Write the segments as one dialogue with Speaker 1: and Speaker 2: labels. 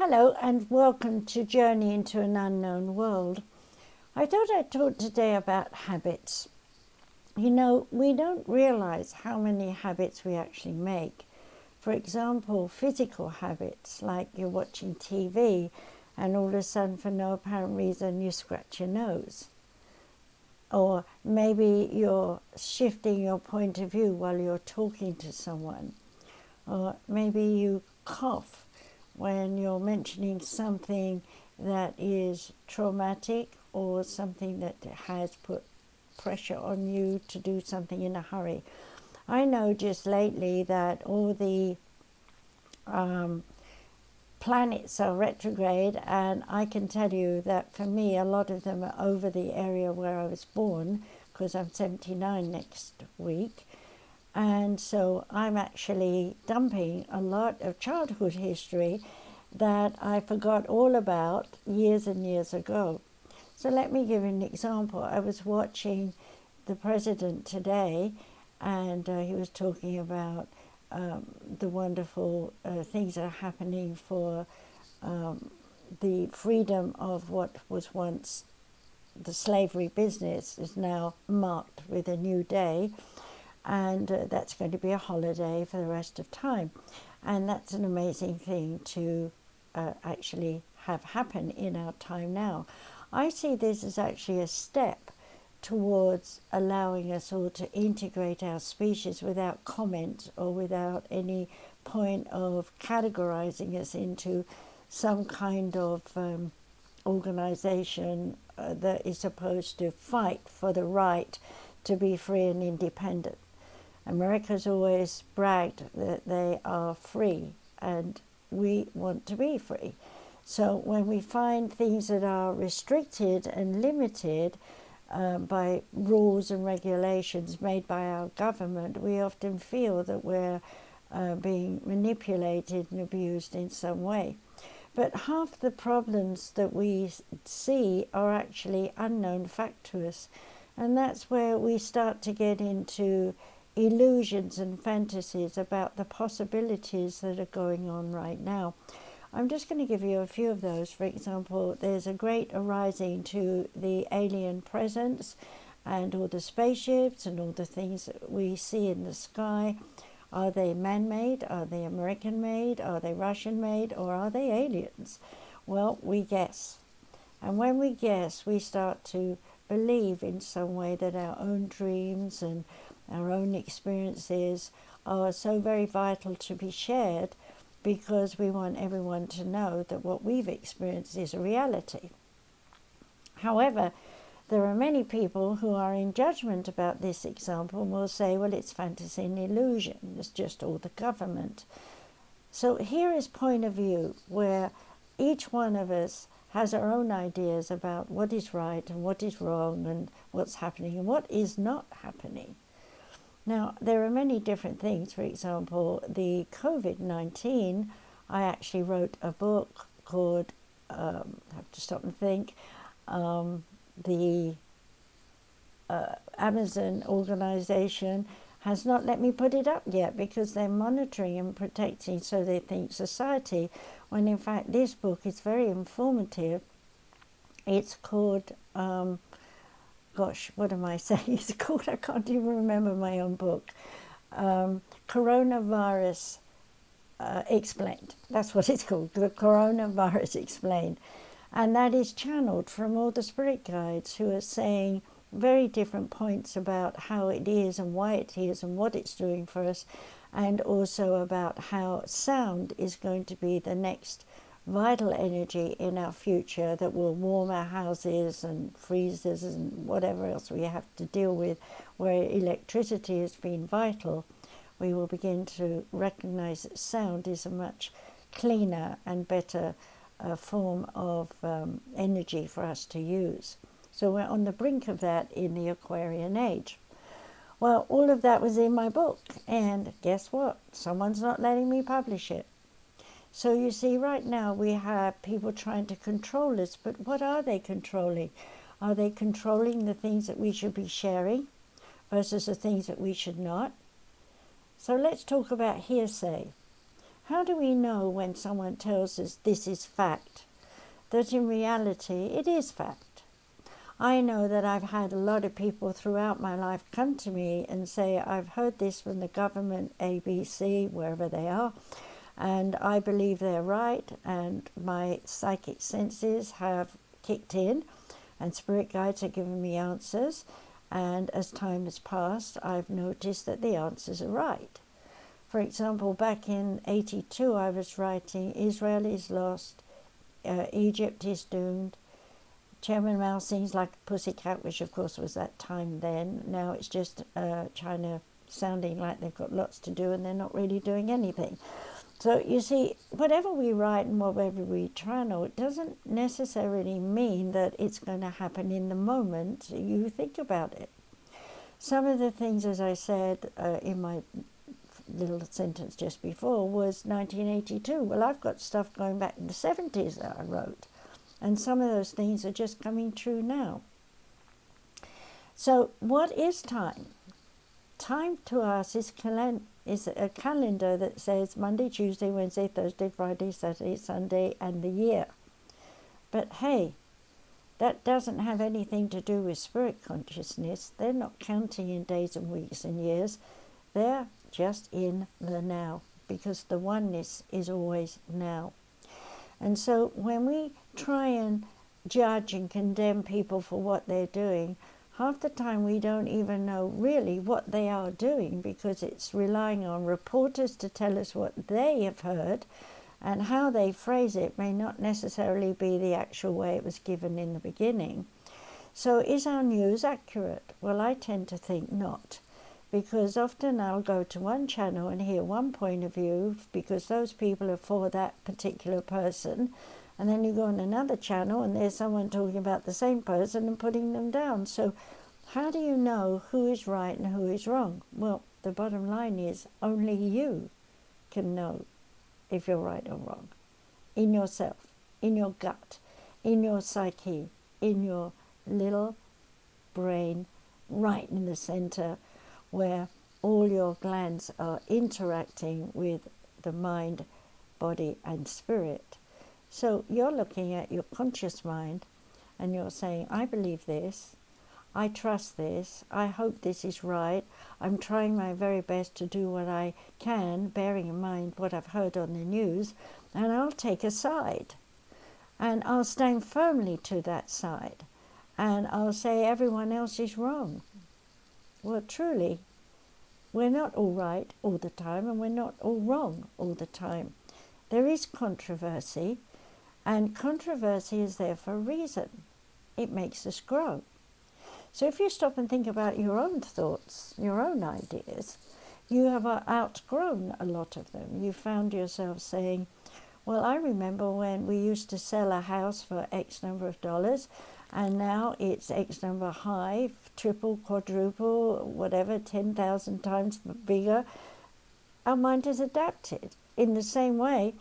Speaker 1: Hello and welcome to Journey into an Unknown World. I thought I'd talk today about habits. You know, we don't realize how many habits we actually make. For example, physical habits, like you're watching TV and all of a sudden for no apparent reason you scratch your nose. Or maybe you're shifting your point of view while you're talking to someone. Or maybe you cough when you're mentioning something that is traumatic or something that has put pressure on you to do something in a hurry. I know just lately that all the planets are retrograde, and I can tell you that for me a lot of them are over the area where I was born, because I'm 79 next week. And so I'm actually dumping a lot of childhood history that I forgot all about years and years ago. So let me give you an example. I was watching the president today, and he was talking about the wonderful things that are happening for the freedom of what was once the slavery business is now marked with a new day. And that's going to be a holiday for the rest of time. And that's an amazing thing to actually have happen in our time now. I see this as actually a step towards allowing us all to integrate our species without comment or without any point of categorizing us into some kind of organization that is supposed to fight for the right to be free and independent. America's always bragged that they are free, and we want to be free. So when we find things that are restricted and limited by rules and regulations made by our government, we often feel that we're being manipulated and abused in some way. But half the problems that we see are actually unknown fact to us, and that's where we start to get into illusions and fantasies about the possibilities that are going on right now. I'm just going to give you a few of those. For example, there's a great arising to the alien presence and all the spaceships and all the things that we see in the sky. Are they man-made? Are they American-made? Are they Russian-made? Or are they aliens? Well, we guess. And when we guess, we start to believe in some way that our own dreams and our own experiences are so very vital to be shared, because we want everyone to know that what we've experienced is a reality. However, there are many people who are in judgment about this example and will say, well, it's fantasy and illusion, it's just all the government. So here is point of view where each one of us has our own ideas about what is right and what is wrong and what's happening and what is not happening. Now, there are many different things. For example, the COVID-19, I actually wrote a book called, I have to stop and think, the Amazon organization has not let me put it up yet because they're monitoring and protecting, so they think, society, when in fact this book is very informative. It's called... gosh, what am I saying it's called? I can't even remember my own book. Coronavirus Explained. That's what it's called, the Coronavirus Explained. And that is channeled from all the spirit guides who are saying very different points about how it is and why it is and what it's doing for us, and also about how sound is going to be the next vital energy in our future that will warm our houses and freezers and whatever else we have to deal with, where electricity has been vital. We will begin to recognize that sound is a much cleaner and better form of energy for us to use. So we're on the brink of that in the Aquarian Age. Well, all of that was in my book, and guess what? Someone's not letting me publish it. So you see, right now we have people trying to control us, but what are they controlling? Are they controlling the things that we should be sharing versus the things that we should not? So let's talk about hearsay. How do we know when someone tells us this is fact, that in reality it is fact? I know that I've had a lot of people throughout my life come to me and say, I've heard this from the government, ABC, wherever they are, and I believe they're right, and my psychic senses have kicked in, and spirit guides have given me answers, and as time has passed, I've noticed that the answers are right. For example, back in '82, I was writing, Israel is lost, Egypt is doomed, Chairman Mao sings like a pussycat, which of course was that time then. Now it's just China sounding like they've got lots to do and they're not really doing anything. So you see, whatever we write and whatever we channel, it doesn't necessarily mean that it's going to happen in the moment you think about it. Some of the things, as I said in my little sentence just before, was 1982. Well, I've got stuff going back in the 70s that I wrote. And some of those things are just coming true now. So what is time? Time to us is a calendar that says Monday, Tuesday, Wednesday, Thursday, Friday, Saturday, Sunday, and the year. But hey, that doesn't have anything to do with spirit consciousness. They're not counting in days and weeks and years. They're just in the now, because the oneness is always now. And so when we try and judge and condemn people for what they're doing, half the time we don't even know really what they are doing, because it's relying on reporters to tell us what they have heard, and how they phrase it may not necessarily be the actual way it was given in the beginning. So is our news accurate? Well, I tend to think not. Because often I'll go to one channel and hear one point of view because those people are for that particular person, and then you go on another channel and there's someone talking about the same person and putting them down. So how do you know who is right and who is wrong? Well, the bottom line is only you can know if you're right or wrong. In yourself, in your gut, in your psyche, in your little brain, right in the center, where all your glands are interacting with the mind, body, and spirit. So you're looking at your conscious mind and you're saying, I believe this, I trust this, I hope this is right, I'm trying my very best to do what I can, bearing in mind what I've heard on the news, and I'll take a side. And I'll stand firmly to that side. And I'll say everyone else is wrong. Well, truly, we're not all right all the time, and we're not all wrong all the time. There is controversy, and controversy is there for a reason. It makes us grow. So if you stop and think about your own thoughts, your own ideas, you have outgrown a lot of them. You found yourself saying, well, I remember when we used to sell a house for X number of dollars, and now it's X number high, triple, quadruple, whatever, 10,000 times bigger. Our mind has adapted. In the same way,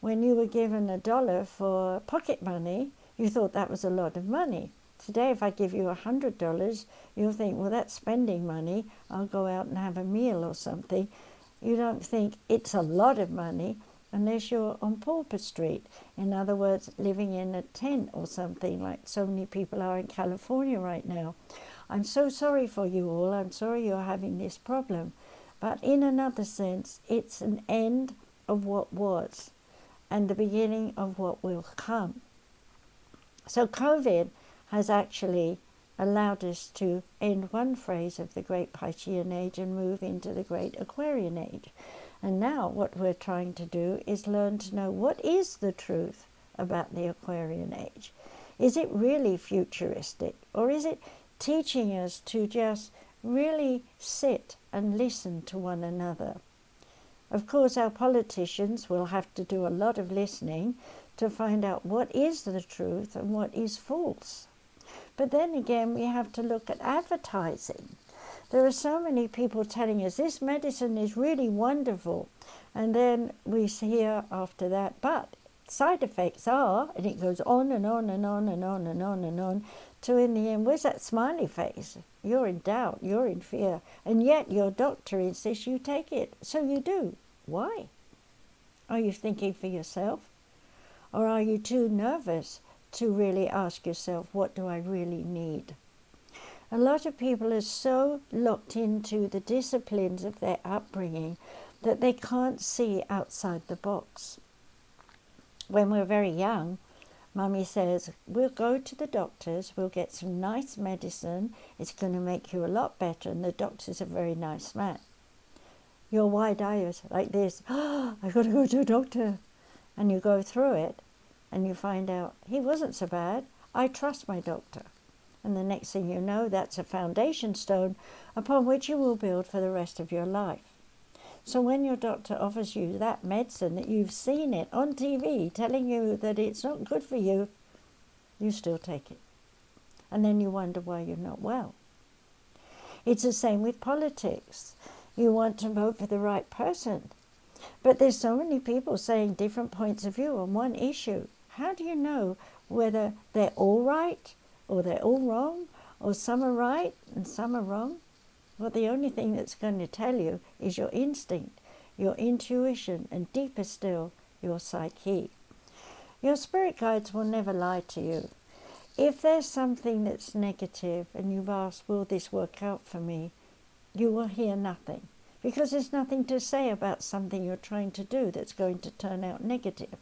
Speaker 1: when you were given $1 for pocket money, you thought that was a lot of money. Today, if I give you $100, you'll think, well, that's spending money. I'll go out and have a meal or something. You don't think it's a lot of money unless you're on Pauper Street. In other words, living in a tent or something, like so many people are in California right now. I'm so sorry for you all. I'm sorry you're having this problem. But in another sense, it's an end of what was and the beginning of what will come. So COVID has actually allowed us to end one phase of the Great Piscean Age and move into the Great Aquarian Age. And now what we're trying to do is learn to know what is the truth about the Aquarian Age. Is it really futuristic, or is it teaching us to just really sit and listen to one another? Of course, our politicians will have to do a lot of listening to find out what is the truth and what is false. But then again, we have to look at advertising. There are so many people telling us this medicine is really wonderful, and then we hear after that, but side effects are, and it goes on and on and on and on and on and on, to in the end, where's that smiley face? You're in doubt, you're in fear, and yet your doctor insists you take it, so you do. Why? Are you thinking for yourself? Or are you too nervous to really ask yourself, what do I really need? A lot of people are so locked into the disciplines of their upbringing that they can't see outside the box. When we're very young, Mummy says, we'll go to the doctors, we'll get some nice medicine, it's going to make you a lot better, and the doctor's a very nice man. You're wide-eyed like this, I've got to go to a doctor. And you go through it, and you find out, he wasn't so bad, I trust my doctor. And the next thing you know, that's a foundation stone upon which you will build for the rest of your life. So when your doctor offers you that medicine that you've seen it on TV telling you that it's not good for you, you still take it. And then you wonder why you're not well. It's the same with politics. You want to vote for the right person, but there's so many people saying different points of view on one issue. How do you know whether they're all right or they're all wrong, or some are right and some are wrong? Well, the only thing that's going to tell you is your instinct, your intuition, and deeper still, your psyche. Your spirit guides will never lie to you. If there's something that's negative and you've asked, will this work out for me? You will hear nothing, because there's nothing to say about something you're trying to do that's going to turn out negative.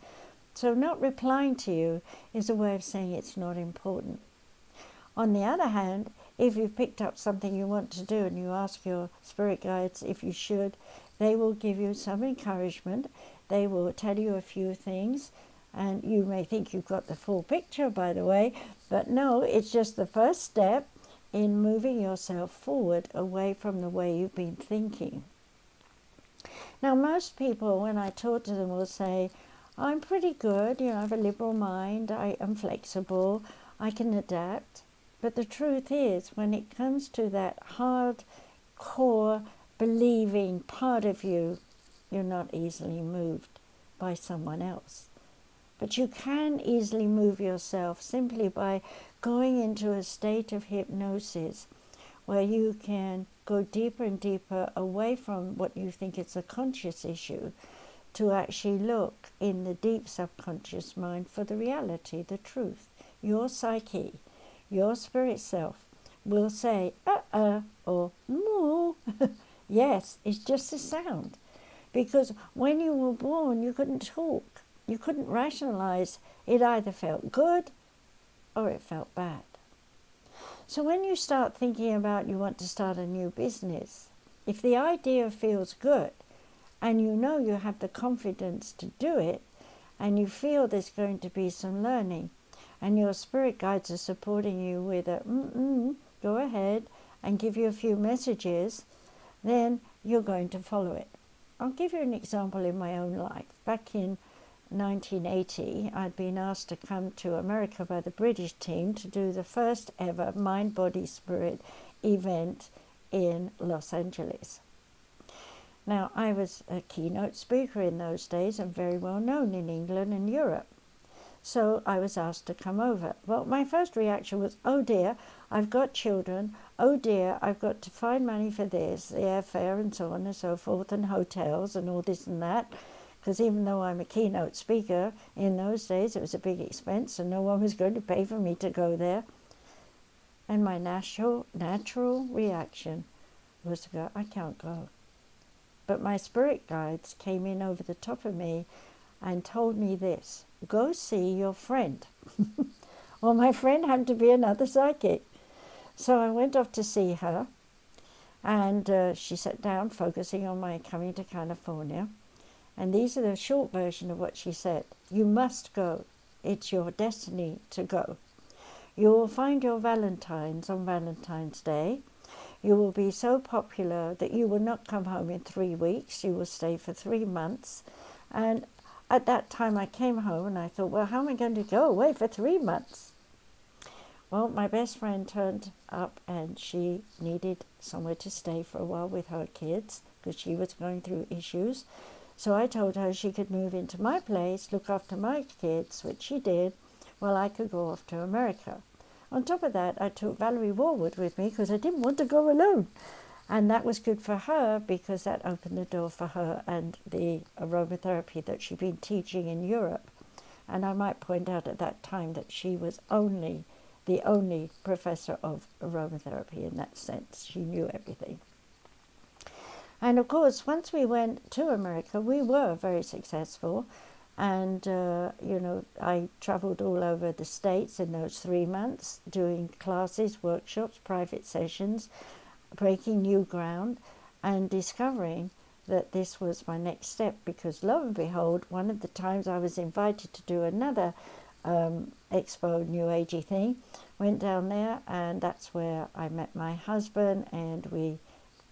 Speaker 1: So not replying to you is a way of saying it's not important. On the other hand, if you've picked up something you want to do and you ask your spirit guides if you should, they will give you some encouragement. They will tell you a few things, and you may think you've got the full picture, by the way, but no, it's just the first step in moving yourself forward away from the way you've been thinking. Now, most people, when I talk to them, will say, I'm pretty good, I have a liberal mind, I am flexible, I can adapt. But the truth is, when it comes to that hard core believing part of you, you're not easily moved by someone else. But you can easily move yourself simply by going into a state of hypnosis where you can go deeper and deeper away from what you think is a conscious issue to actually look in the deep subconscious mind for the reality, the truth. Your psyche, your spirit self will say, or moo. Yes, it's just a sound. Because when you were born, you couldn't talk. You couldn't rationalize. It either felt good or it felt bad. So when you start thinking about you want to start a new business, if the idea feels good and you know you have the confidence to do it and you feel there's going to be some learning and your spirit guides are supporting you with a go ahead and give you a few messages, then you're going to follow it. I'll give you an example in my own life. Back in 1980, I'd been asked to come to America by the British team to do the first ever Mind, Body, Spirit event in Los Angeles. Now, I was a keynote speaker in those days and very well known in England and Europe. So I was asked to come over. Well, my first reaction was, oh dear, I've got children. Oh dear, I've got to find money for this, the airfare and so on and so forth, and hotels and all this and that. Because even though I'm a keynote speaker, in those days it was a big expense and no one was going to pay for me to go there. And my natural reaction was to go, I can't go. But my spirit guides came in over the top of me and told me this, go see your friend. Well, my friend happened to be another psychic. So I went off to see her, and she sat down focusing on my coming to California. And these are the short version of what she said. You must go. It's your destiny to go. You will find your Valentines on Valentine's Day. You will be so popular that you will not come home in 3 weeks. You will stay for 3 months. And at that time I came home and I thought, well, how am I going to go away for 3 months? Well, my best friend turned up and she needed somewhere to stay for a while with her kids because she was going through issues. So I told her she could move into my place, look after my kids, which she did, while I could go off to America. On top of that, I took Valerie Warwood with me because I didn't want to go alone. And that was good for her because that opened the door for her and the aromatherapy that she'd been teaching in Europe. And I might point out at that time that she was the only professor of aromatherapy in that sense. She knew everything. And of course, once we went to America, we were very successful. And, I traveled all over the States in those 3 months, doing classes, workshops, private sessions, breaking new ground, and discovering that this was my next step, because lo and behold, one of the times I was invited to do another expo New Agey thing, went down there, and that's where I met my husband, and we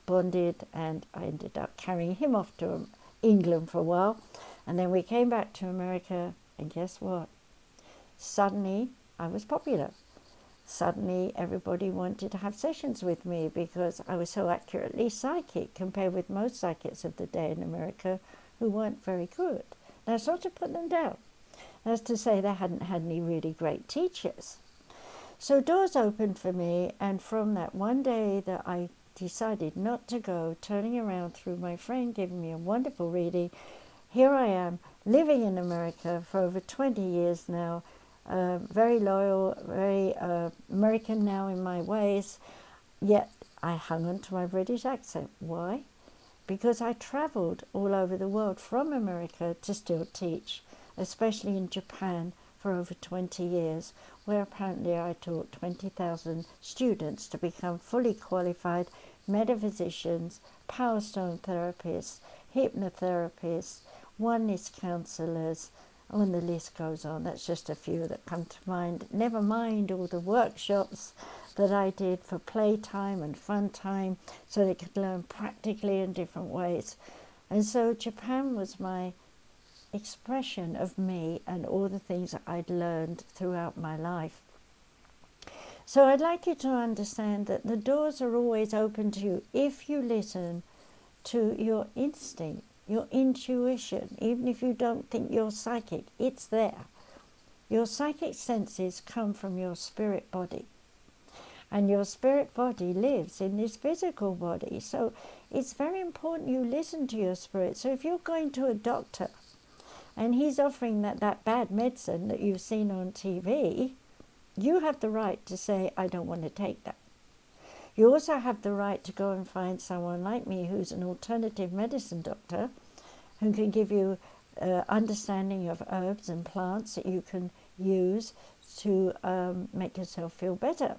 Speaker 1: bonded, and I ended up carrying him off to England for a while, and then we came back to America, and guess what? Suddenly I was popular. Suddenly everybody wanted to have sessions with me because I was so accurately psychic compared with most psychics of the day in America who weren't very good. That's not to put them down. That's to say they hadn't had any really great teachers. So doors opened for me, and from that one day that I decided not to go, turning around through my friend giving me a wonderful reading, here I am living in America for over 20 years now, very loyal, very American now in my ways, yet I hung on to my British accent. Why? Because I travelled all over the world from America to still teach, especially in Japan for over 20 years, where apparently I taught 20,000 students to become fully qualified metaphysicians, power stone therapists, hypnotherapists, oneness counsellors, and the list goes on. That's just a few that come to mind. Never mind all the workshops that I did for playtime and fun time so they could learn practically in different ways. And so Japan was my expression of me and all the things that I'd learned throughout my life. So I'd like you to understand that the doors are always open to you if you listen to your instinct, your intuition. Even if you don't think you're psychic, it's there. Your psychic senses come from your spirit body. And your spirit body lives in this physical body. So it's very important you listen to your spirit. So if you're going to a doctor and he's offering that bad medicine that you've seen on TV, you have the right to say, I don't want to take that. You also have the right to go and find someone like me who's an alternative medicine doctor who can give you understanding of herbs and plants that you can use to make yourself feel better.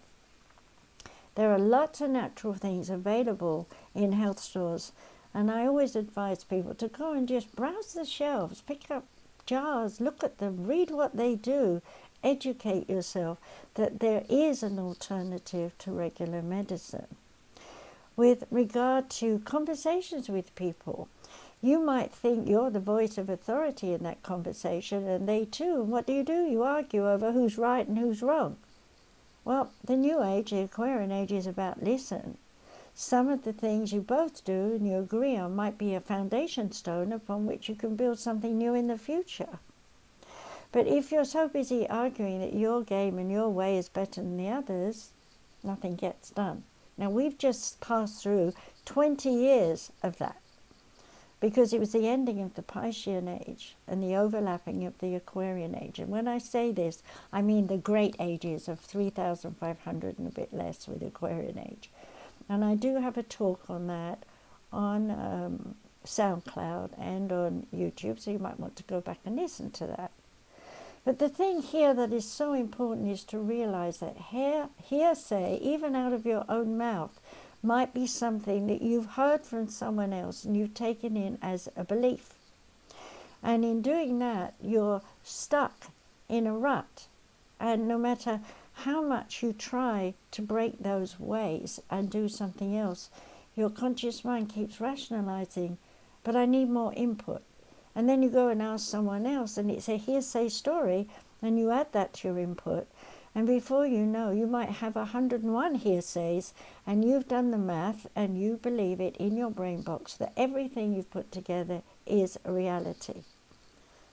Speaker 1: There are lots of natural things available in health stores, and I always advise people to go and just browse the shelves, pick up jars, look at them, read what they do, educate yourself that there is an alternative to regular medicine. With regard to conversations with people, you might think you're the voice of authority in that conversation, and they too. And what do? You argue over who's right and who's wrong. Well, the New Age, the Aquarian Age, is about listen. Some of the things you both do and you agree on might be a foundation stone upon which you can build something new in the future. But if you're so busy arguing that your game and your way is better than the others, nothing gets done. Now, we've just passed through 20 years of that, because it was the ending of the Piscean Age and the overlapping of the Aquarian Age. And when I say this, I mean the great ages of 3,500 and a bit less with the Aquarian Age. And I do have a talk on that on SoundCloud and on YouTube, so you might want to go back and listen to that. But the thing here that is so important is to realize that hearsay, even out of your own mouth, might be something that you've heard from someone else and you've taken in as a belief. And in doing that, you're stuck in a rut. And no matter how much you try to break those ways and do something else, your conscious mind keeps rationalizing, but I need more input. And then you go and ask someone else, and it's a hearsay story, and you add that to your input. And before you know, you might have 101 hearsays, and you've done the math, and you believe it in your brain box that everything you've put together is a reality.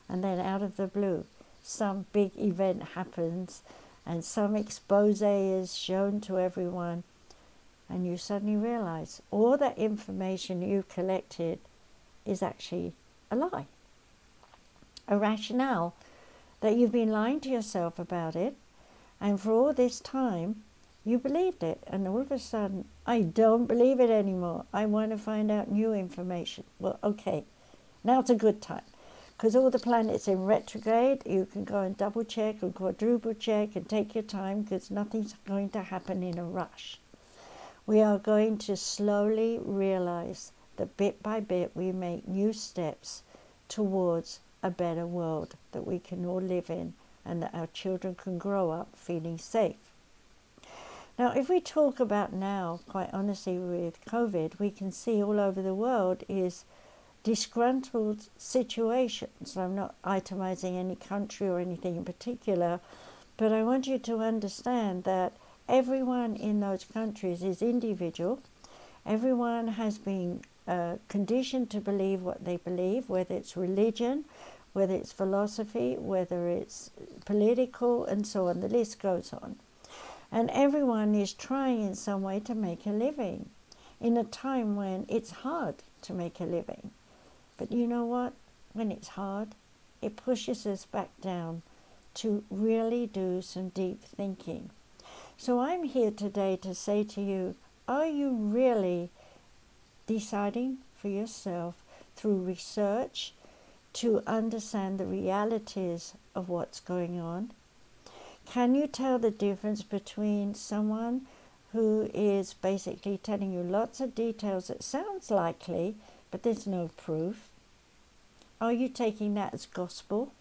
Speaker 1: And then out of the blue, some big event happens, and some expose is shown to everyone, and you suddenly realize all that information you collected is actually a lie, a rationale that you've been lying to yourself about it, and for all this time you believed it, and all of a sudden, I don't believe it anymore. I want to find out new information. Well, okay, now's a good time, because all the planets in retrograde, you can go and double check or quadruple check and take your time, because nothing's going to happen in a rush. We are going to slowly realize that bit by bit we make new steps towards a better world that we can all live in, and that our children can grow up feeling safe. Now, if we talk about now, quite honestly, with COVID, we can see all over the world is disgruntled situations. I'm not itemizing any country or anything in particular, but I want you to understand that everyone in those countries is individual. Everyone has been conditioned to believe what they believe, whether it's religion, whether it's philosophy, whether it's political, and so on. The list goes on. And everyone is trying in some way to make a living in a time when it's hard to make a living. But you know what? When it's hard, it pushes us back down to really do some deep thinking. So I'm here today to say to you, are you really deciding for yourself through research to understand the realities of what's going on? Can you tell the difference between someone who is basically telling you lots of details that sounds likely, but there's no proof? Are you taking that as gospel?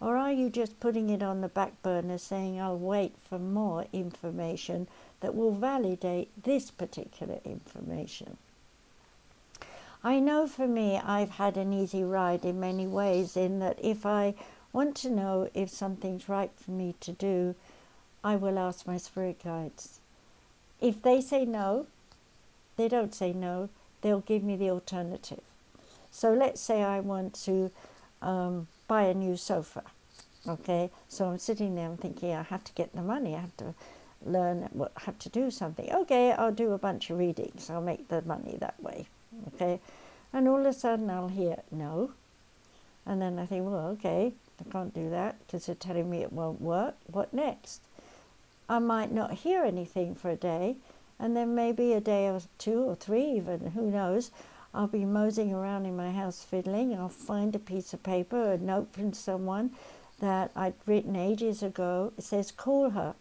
Speaker 1: Or are you just putting it on the back burner saying, I'll wait for more information that will validate this particular information? I know for me, I've had an easy ride in many ways, in that if I want to know if something's right for me to do, I will ask my spirit guides. If they say no, they don't say no, they'll give me the alternative. So let's say I want to buy a new sofa, okay? So I'm sitting there, I'm thinking, I have to get the money, I have to learn, I have to do something. Okay, I'll do a bunch of readings, I'll make the money that way, okay? And all of a sudden I'll hear no. And then I think, well, okay, I can't do that because they're telling me it won't work. What next? I might not hear anything for a day, and then maybe a day or two or three even, who knows, I'll be moseying around in my house fiddling. I'll find a piece of paper, a note from someone that I'd written ages ago. It says, call her.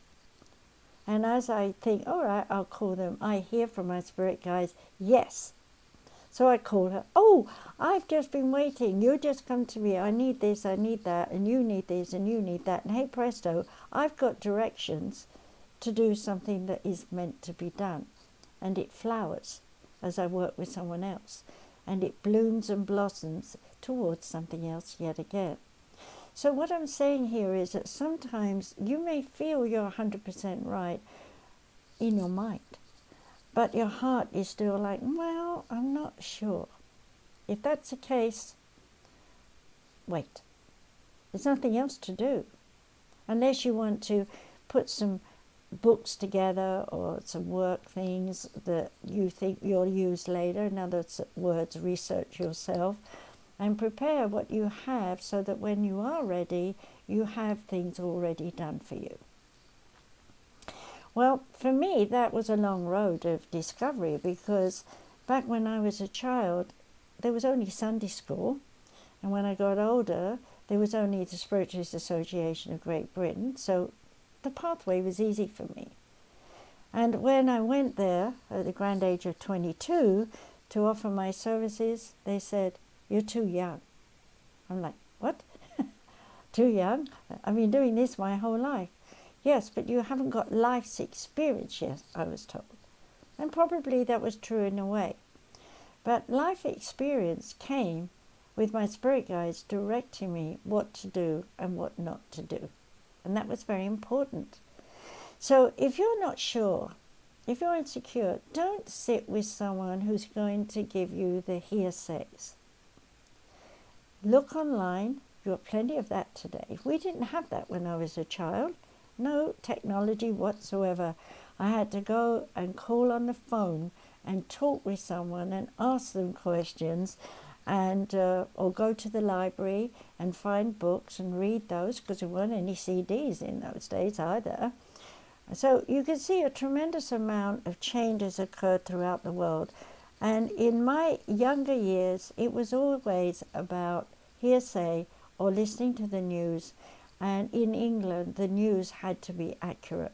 Speaker 1: And as I think, all right, I'll call them, I hear from my spirit guides, yes. So I call her, oh, I've just been waiting. You just come to me. I need this, I need that, and you need this, and you need that. And hey, presto, I've got directions to do something that is meant to be done. And it flowers as I work with someone else. And it blooms and blossoms towards something else yet again. So what I'm saying here is that sometimes you may feel you're 100% right in your mind, but your heart is still like, well, I'm not sure. If that's the case, wait. There's nothing else to do. Unless you want to put some books together or some work things that you think you'll use later. In other words, research yourself and prepare what you have so that when you are ready, you have things already done for you. Well, for me, that was a long road of discovery, because back when I was a child, there was only Sunday school. And when I got older, there was only the Spiritualist Association of Great Britain. So the pathway was easy for me. And when I went there at the grand age of 22 to offer my services, they said, you're too young. I'm like, what? Too young? I've been doing this my whole life. Yes, but you haven't got life's experience yet, I was told. And probably that was true in a way. But life experience came with my spirit guides directing me what to do and what not to do. And that was very important. So if you're not sure, if you're insecure, don't sit with someone who's going to give you the hearsays. Look online. You got plenty of that today. We didn't have that when I was a child. no technology whatsoever. I had to go and call on the phone and talk with someone and ask them questions, and or go to the library and find books and read those, because there weren't any CDs in those days either. So you can see a tremendous amount of changes occurred throughout the world. And in my younger years, it was always about hearsay or listening to the news. And in England, the news had to be accurate.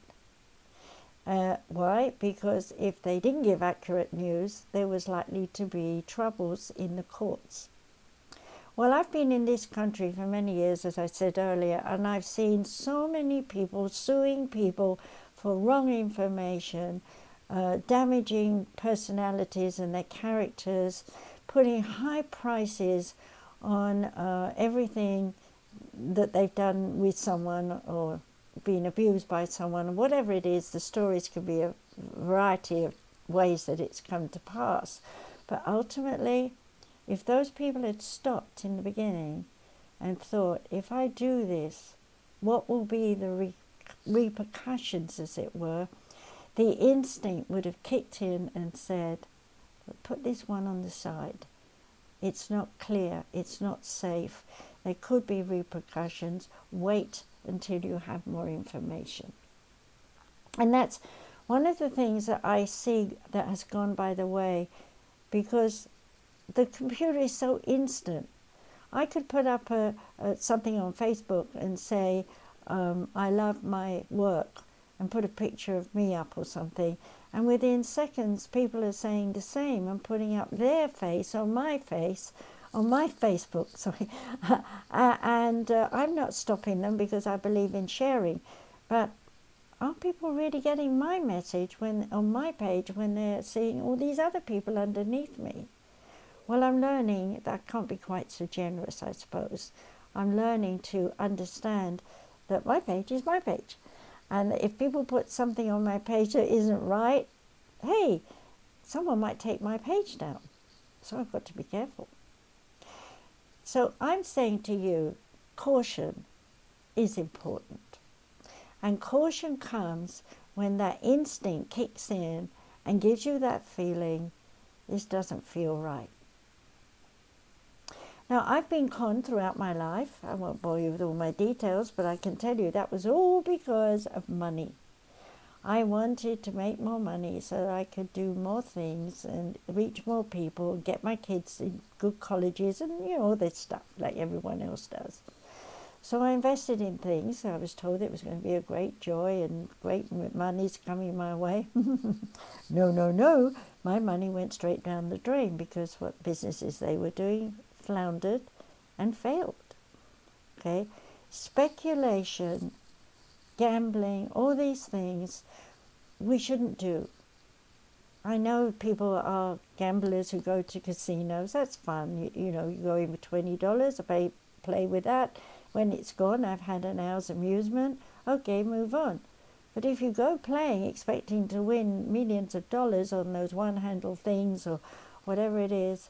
Speaker 1: Why? Because if they didn't give accurate news, there was likely to be troubles in the courts. Well, I've been in this country for many years, as I said earlier, and I've seen so many people suing people for wrong information, damaging personalities and their characters, putting high prices on everything that they've done with someone or been abused by someone, whatever it is. The stories could be a variety of ways that it's come to pass. But ultimately, if those people had stopped in the beginning and thought, if I do this, what will be the repercussions, as it were, the instinct would have kicked in and said, put this one on the side. It's not clear, it's not safe, there could be repercussions, wait until you have more information. And that's one of the things that I see that has gone by the way, because the computer is so instant. I could put up something on Facebook and say, I love my work, and put a picture of me up or something, and within seconds people are saying the same and putting up their face on my Facebook, sorry. And I'm not stopping them because I believe in sharing. But are people really getting my message on my page when they're seeing all these other people underneath me? Well, I'm learning that I can't be quite so generous, I suppose. I'm learning to understand that my page is my page. And if people put something on my page that isn't right, hey, someone might take my page down. So I've got to be careful. So I'm saying to you, caution is important. And caution comes when that instinct kicks in and gives you that feeling, this doesn't feel right. Now, I've been conned throughout my life. I won't bore you with all my details, but I can tell you that was all because of money. I wanted to make more money so that I could do more things and reach more people, get my kids in good colleges and, all this stuff like everyone else does. So I invested in things. I was told it was going to be a great joy and great money's coming my way. No. My money went straight down the drain because what businesses they were doing floundered and failed. Okay, speculation, gambling, all these things we shouldn't do. I know people are gamblers who go to casinos. That's fun. You go in with $20. I play with that. When it's gone, I've had an hour's amusement. Okay, move on. But if you go playing expecting to win millions of dollars on those one-handle things or whatever it is,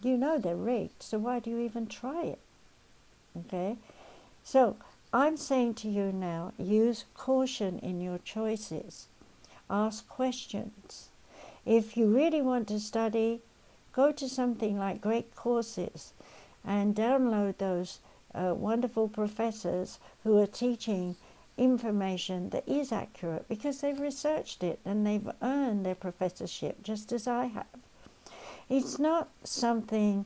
Speaker 1: they're rigged, so why do you even try it? Okay? So I'm saying to you now, use caution in your choices. Ask questions. If you really want to study, go to something like Great Courses and download those wonderful professors who are teaching information that is accurate because they've researched it and they've earned their professorship just as I have. It's not something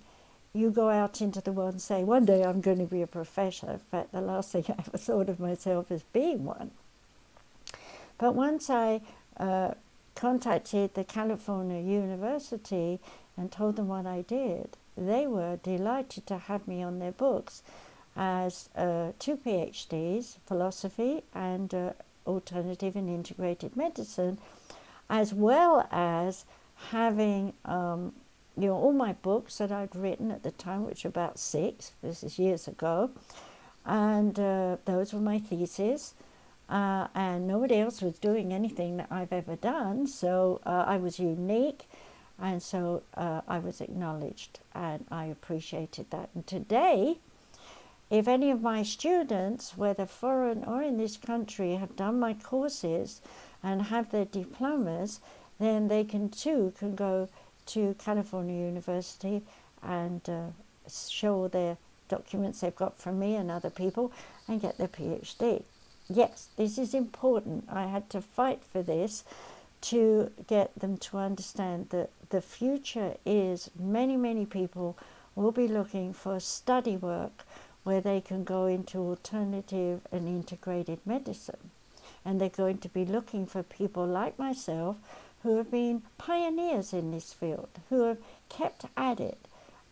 Speaker 1: you go out into the world and say, one day I'm going to be a professor. In fact, the last thing I ever thought of myself as being one. But once I contacted the California University and told them what I did, they were delighted to have me on their books as 2 PhDs, philosophy and alternative and integrated medicine, as well as having all my books that I'd written at the time, which were about 6, this is years ago, and those were my theses, and nobody else was doing anything that I've ever done, so I was unique, and so I was acknowledged, and I appreciated that. And today, if any of my students, whether foreign or in this country, have done my courses and have their diplomas, then they can go to California University and show their documents they've got from me and other people and get their PhD. Yes, this is important. I had to fight for this to get them to understand that the future is many people will be looking for study work where they can go into alternative and integrated medicine. And they're going to be looking for people like myself who have been pioneers in this field, who have kept at it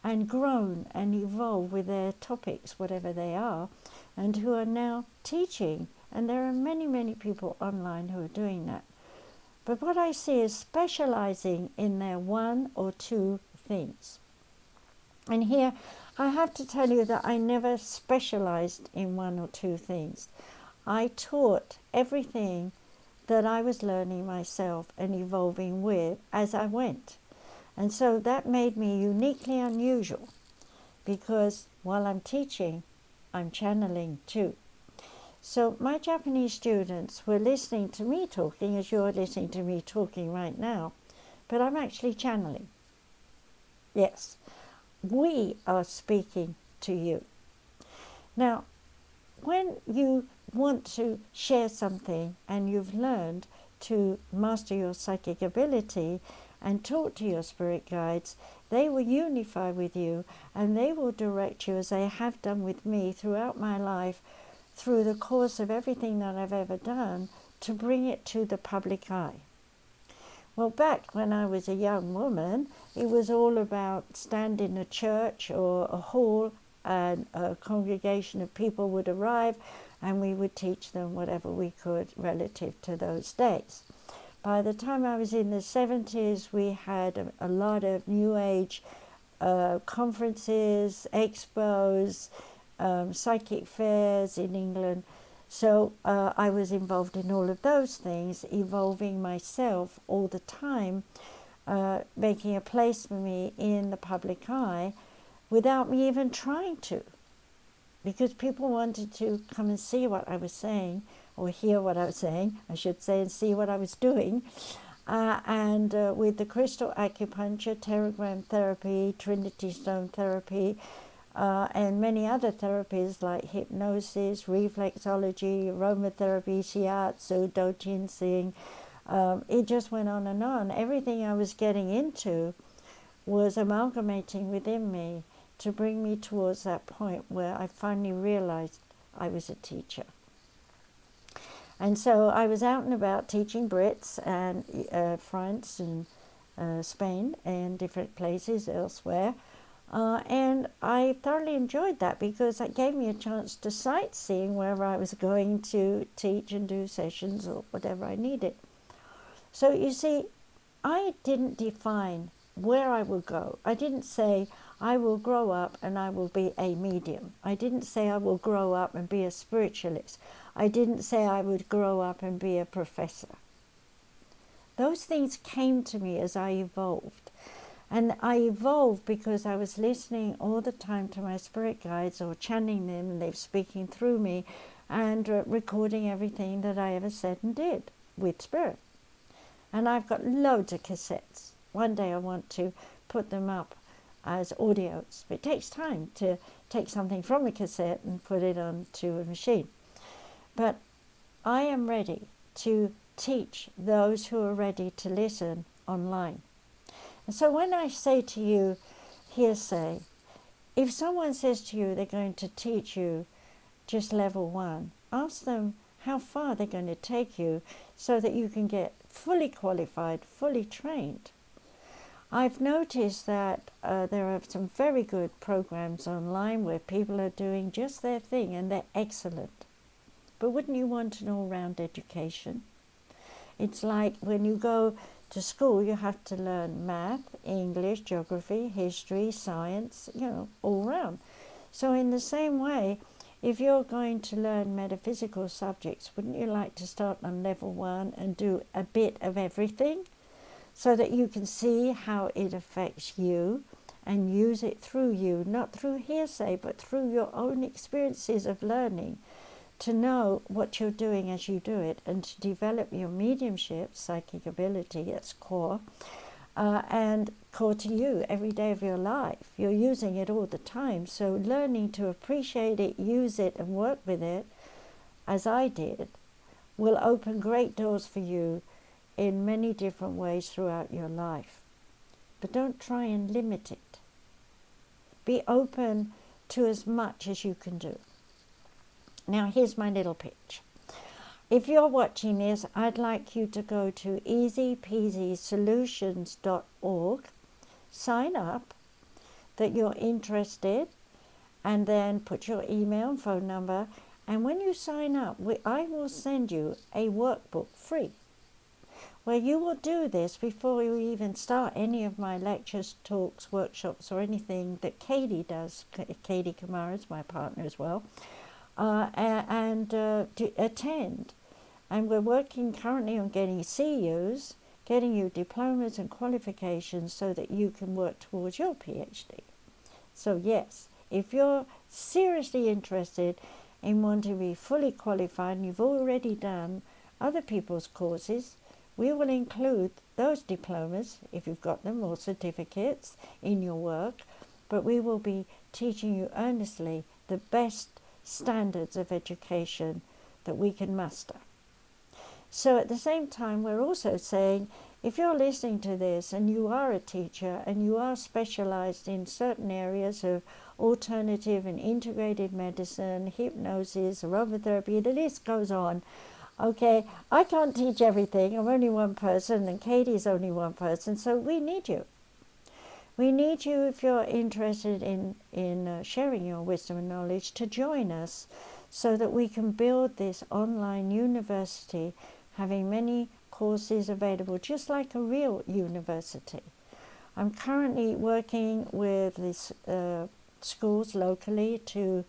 Speaker 1: and grown and evolved with their topics, whatever they are, and who are now teaching. And there are many people online who are doing that. But what I see is specializing in their one or two things. And here I have to tell you that I never specialized in one or two things. I taught everything that I was learning myself and evolving with as I went. And so that made me uniquely unusual, because while I'm teaching, I'm channeling too. So my Japanese students were listening to me talking as you're listening to me talking right now, but I'm actually channeling. Yes, we are speaking to you. Now, when you want to share something and you've learned to master your psychic ability and talk to your spirit guides, they will unify with you and they will direct you, as they have done with me throughout my life, through the course of everything that I've ever done, to bring it to the public eye. Well, back when I was a young woman, it was all about stand in a church or a hall, and a congregation of people would arrive and we would teach them whatever we could relative to those days. By the time I was in the 70s, we had a lot of New Age conferences, expos, psychic fairs in England. So I was involved in all of those things, evolving myself all the time, making a place for me in the public eye without me even trying to, because people wanted to come and see what I was saying, or hear what I was saying, I should say, and see what I was doing. And with the crystal acupuncture, pterogram therapy, Trinity stone therapy, and many other therapies like hypnosis, reflexology, aromatherapy, shiatsu, dojinsing, it just went on and on. Everything I was getting into was amalgamating within me to bring me towards that point where I finally realized I was a teacher. And so I was out and about teaching Brits and France and Spain and different places elsewhere. And I thoroughly enjoyed that, because it gave me a chance to sightseeing wherever I was going to teach and do sessions or whatever I needed. So you see, I didn't define where I will go. I didn't say I will grow up and I will be a medium. I didn't say I will grow up and be a spiritualist. I didn't say I would grow up and be a professor. Those things came to me as I evolved. And I evolved because I was listening all the time to my spirit guides, or channeling them, and they were speaking through me, and recording everything that I ever said and did with spirit. And I've got loads of cassettes. One day I want to put them up as audios. But it takes time to take something from a cassette and put it onto a machine. But I am ready to teach those who are ready to listen online. And so when I say to you, Hearsay, if someone says to you they're going to teach you just level 1, ask them how far they're going to take you so that you can get fully qualified, fully trained. I've noticed that there are some very good programs online where people are doing just their thing and they're excellent. But wouldn't you want an all-round education? It's like when you go to school, you have to learn math, English, geography, history, science, all round. So in the same way, if you're going to learn metaphysical subjects, wouldn't you like to start on level 1 and do a bit of everything so that you can see how it affects you and use it through you, not through hearsay, but through your own experiences of learning, to know what you're doing as you do it, and to develop your mediumship, psychic ability, that's core, and core to you every day of your life. You're using it all the time, so learning to appreciate it, use it, and work with it, as I did, will open great doors for you in many different ways throughout your life. But don't try and limit it. Be open to as much as you can do. Now, here's my little pitch. If you're watching this, I'd like you to go to easypeasysolutions.org, sign up that you're interested, and then put your email and phone number. And when you sign up, I will send you a workbook free, where you will do this before you even start any of my lectures, talks, workshops, or anything that Katie does. Katie Kamara is my partner as well. To attend. And we're working currently on getting CUs, getting you diplomas and qualifications so that you can work towards your PhD. So yes, if you're seriously interested in wanting to be fully qualified and you've already done other people's courses, we will include those diplomas, if you've got them, or certificates in your work, but we will be teaching you earnestly the best standards of education that we can muster. So at the same time, we're also saying, if you're listening to this and you are a teacher and you are specialized in certain areas of alternative and integrated medicine, hypnosis, aromatherapy, the list goes on. Okay, I can't teach everything. I'm only one person and Katie's only one person, so we need you. We need you, if you're interested in sharing your wisdom and knowledge, to join us so that we can build this online university, having many courses available, just like a real university. I'm currently working with these schools locally to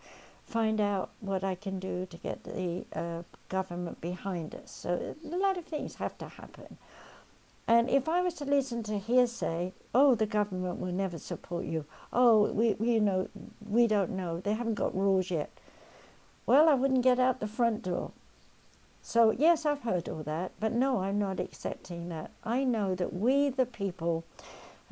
Speaker 1: find out what I can do to get the government behind us. So a lot of things have to happen. And if I was to listen to hearsay, oh, the government will never support you. Oh, we don't know. They haven't got rules yet. Well, I wouldn't get out the front door. So yes, I've heard all that, but no, I'm not accepting that. I know that we, the people,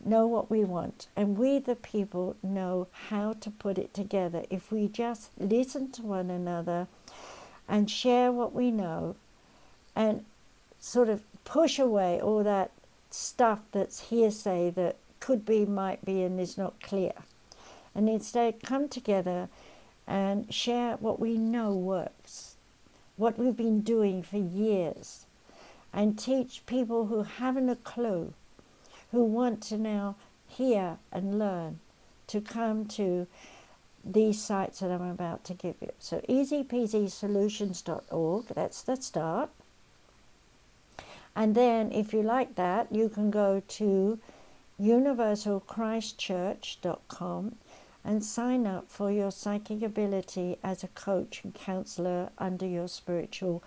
Speaker 1: know what we want, and we, the people, know how to put it together. If we just listen to one another and share what we know and sort of push away all that stuff that's hearsay that could be, might be, and is not clear. And instead come together and share what we know works, what we've been doing for years, and teach people who haven't a clue, who want to now hear and learn, to come to these sites that I'm about to give you. So easypeasysolutions.org, that's the start. And then, if you like that, you can go to universalchristchurch.com and sign up for your psychic ability as a coach and counselor under your spiritual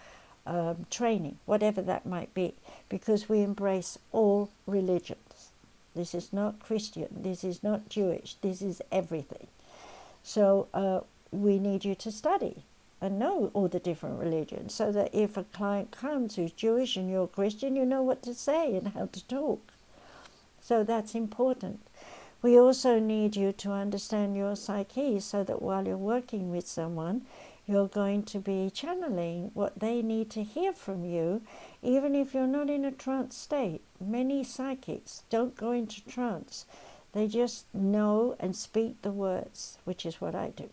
Speaker 1: training, whatever that might be, because we embrace all religions. This is not Christian, this is not Jewish, this is everything. So we need you to study and know all the different religions, so that if a client comes who's Jewish and you're Christian, you know what to say and how to talk. So that's important. We also need you to understand your psyche, so that while you're working with someone, you're going to be channeling what they need to hear from you, even if you're not in a trance state. Many psychics don't go into trance. They just know and speak the words, which is what I do.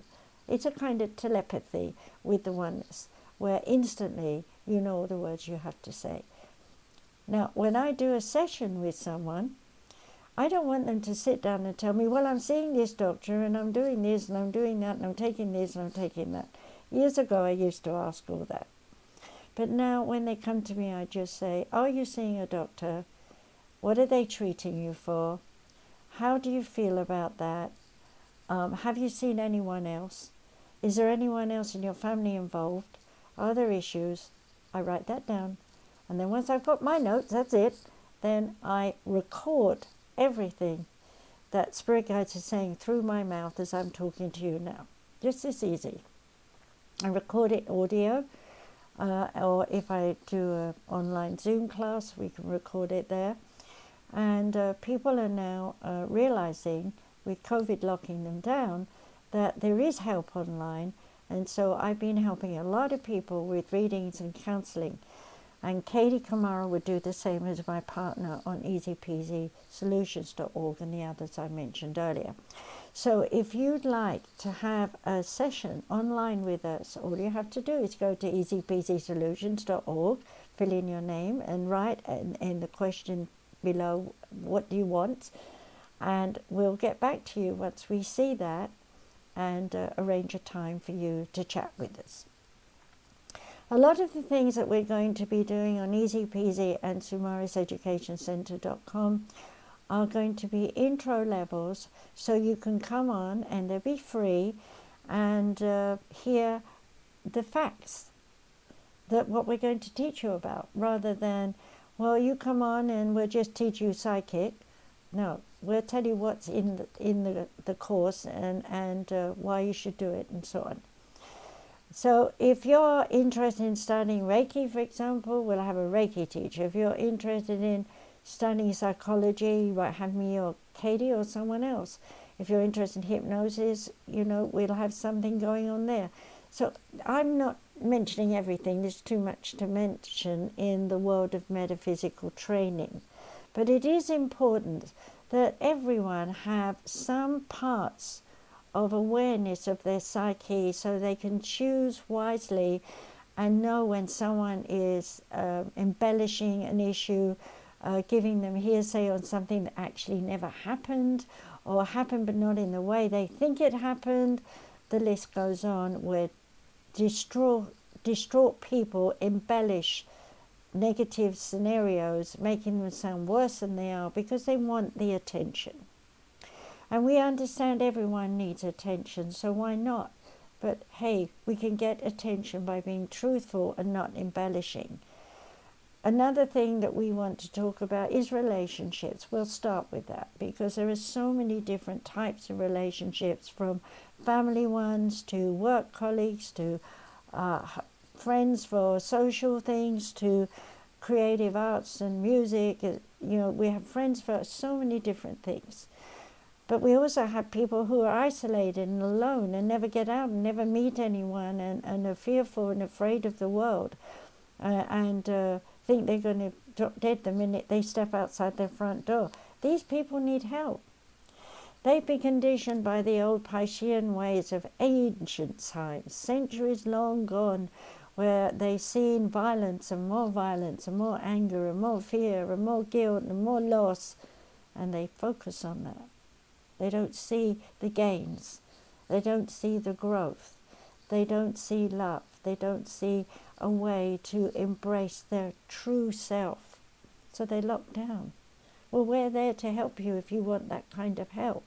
Speaker 1: It's a kind of telepathy with the oneness, where instantly you know all the words you have to say. Now, when I do a session with someone, I don't want them to sit down and tell me, well, I'm seeing this doctor and I'm doing this and I'm doing that and I'm taking this and I'm taking that. Years ago, I used to ask all that. But now when they come to me, I just say, are you seeing a doctor? What are they treating you for? How do you feel about that? Have you seen anyone else? Is there anyone else in your family involved? Are there issues? I write that down. And then once I've got my notes, that's it. Then I record everything that spirit guides are saying through my mouth as I'm talking to you now. Just this easy. I record it audio, or if I do an online Zoom class, we can record it there. And people are now realizing, with COVID locking them down, that there is help online. And so I've been helping a lot of people with readings and counseling. And Katie Kamara would do the same as my partner on easypeasysolutions.org and the others I mentioned earlier. So if you'd like to have a session online with us, all you have to do is go to easypeasysolutions.org, fill in your name and write in the question below what do you want, and we'll get back to you once we see that and arrange a time for you to chat with us. A lot of the things that we're going to be doing on Easy Peasy and SumarisEducationCenter.com are going to be intro levels, so you can come on and they'll be free and hear the facts that what we're going to teach you about, rather than, well, you come on and we'll just teach you psychic. No, we'll tell you what's in the course and why you should do it and so on. So if you're interested in studying Reiki, for example, we'll have a Reiki teacher. If you're interested in studying psychology, you might have me or Katie or someone else. If you're interested in hypnosis, we'll have something going on there. So I'm not mentioning everything. There's too much to mention in the world of metaphysical training. But it is important that everyone have some parts of awareness of their psyche, so they can choose wisely and know when someone is embellishing an issue, giving them hearsay on something that actually never happened, or happened but not in the way they think it happened. The list goes on, where distraught people embellish negative scenarios, making them sound worse than they are because they want the attention. And we understand everyone needs attention, so why not? But hey, we can get attention by being truthful and not embellishing. Another thing that we want to talk about is relationships. We'll start with that because there are so many different types of relationships, from family ones to work colleagues to friends for social things to creative arts and music. We have friends for so many different things. But we also have people who are isolated and alone and never get out and never meet anyone and are fearful and afraid of the world and think they're going to drop dead the minute they step outside their front door. These people need help. They've been conditioned by the old Piscean ways of ancient times, centuries long gone, where they've seen violence and more anger and more fear and more guilt and more loss, and they focus on that. They don't see the gains. They don't see the growth. They don't see love. They don't see a way to embrace their true self. So they lock down. Well, we're there to help you if you want that kind of help.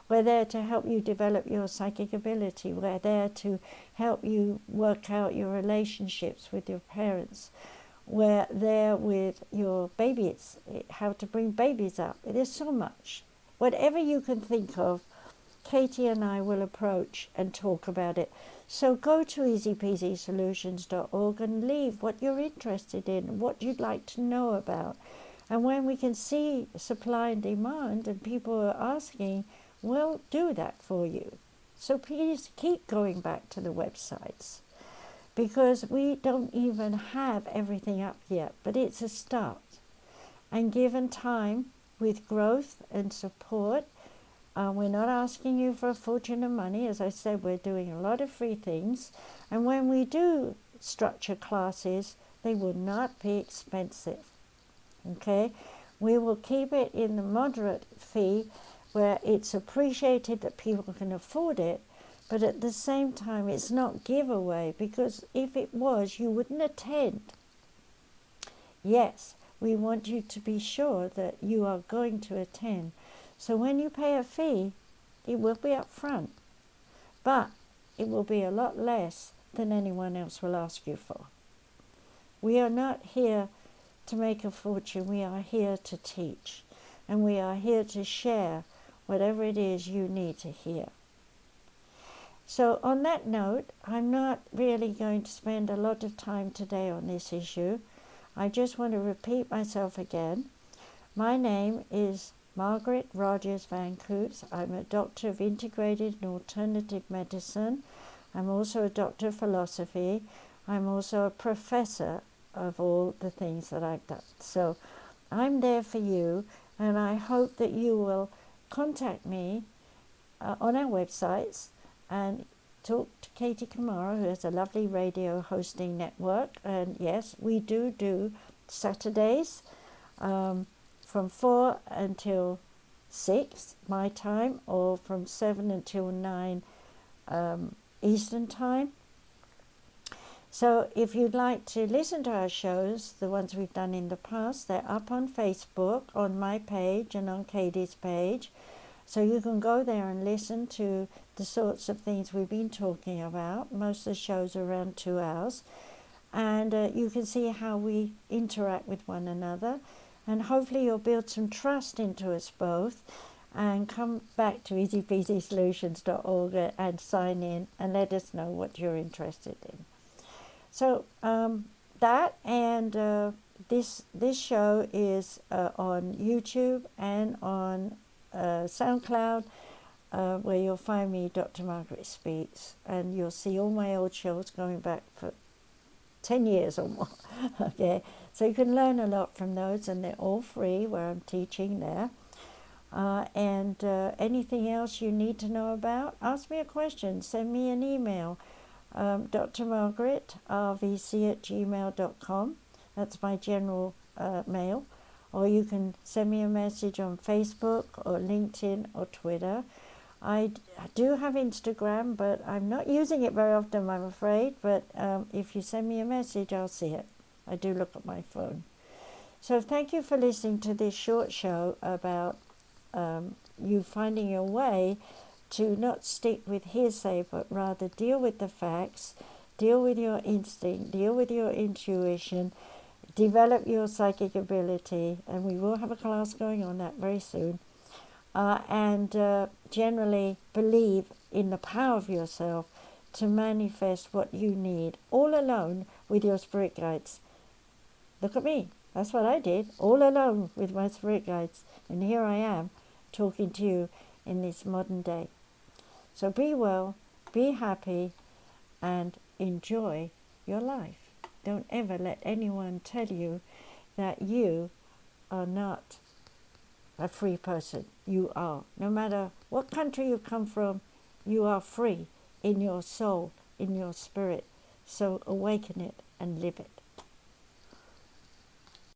Speaker 1: We're there to help you develop your psychic ability. We're there to help you work out your relationships with your parents. We're there with your babies, how to bring babies up. There's so much. Whatever you can think of, Katie and I will approach and talk about it. So go to easypeasysolutions.org and leave what you're interested in, what you'd like to know about. And when we can see supply and demand and people are asking, we'll do that for you. So please keep going back to the websites, because we don't even have everything up yet, but it's a start. And given time, with growth and support, we're not asking you for a fortune of money. As I said, we're doing a lot of free things. And when we do structure classes, they will not be expensive. Okay? We will keep it in the moderate fee where it's appreciated that people can afford it, but at the same time, it's not giveaway, because if it was, you wouldn't attend. Yes, we want you to be sure that you are going to attend. So when you pay a fee, it will be up front, but it will be a lot less than anyone else will ask you for. We are not here to make a fortune. We are here to teach, and we are here to share whatever it is you need to hear. So on that note, I'm not really going to spend a lot of time today on this issue. I just want to repeat myself again. My name is Margaret Rogers Van Coots. I'm a doctor of integrated and alternative medicine. I'm also a doctor of philosophy. I'm also a professor of all the things that I've done. So I'm there for you, and I hope that you will contact me on our websites and talk to Katie Kamara, who has a lovely radio hosting network. And yes, we do Saturdays from 4 until 6 my time, or from 7 until 9 Eastern time. So if you'd like to listen to our shows, the ones we've done in the past, they're up on Facebook, on my page and on Katie's page. So you can go there and listen to the sorts of things we've been talking about. Most of the shows are around 2 hours. And you can see how we interact with one another. And hopefully you'll build some trust into us both and come back to easypeasysolutions.org and sign in and let us know what you're interested in. So that and this show is on YouTube and on SoundCloud, where you'll find me, Dr. Margaret Speaks, and you'll see all my old shows going back for 10 years or more. Okay, so you can learn a lot from those, and they're all free where I'm teaching there. And anything else you need to know about, ask me a question, send me an email. drmargaretrvc@gmail.com. That's my general mail. Or you can send me a message on Facebook or LinkedIn or Twitter. I do have Instagram, but I'm not using it very often, I'm afraid. But if you send me a message, I'll see it. I do look at my phone. So thank you for listening to this short show about you finding your way to not stick with hearsay, but rather deal with the facts, deal with your instinct, deal with your intuition, develop your psychic ability, and we will have a class going on that very soon, and generally believe in the power of yourself to manifest what you need, all alone with your spirit guides. Look at me, that's what I did, all alone with my spirit guides, and here I am talking to you in this modern day. So be well, be happy, and enjoy your life. Don't ever let anyone tell you that you are not a free person. You are. No matter what country you come from, you are free in your soul, in your spirit. So awaken it and live it.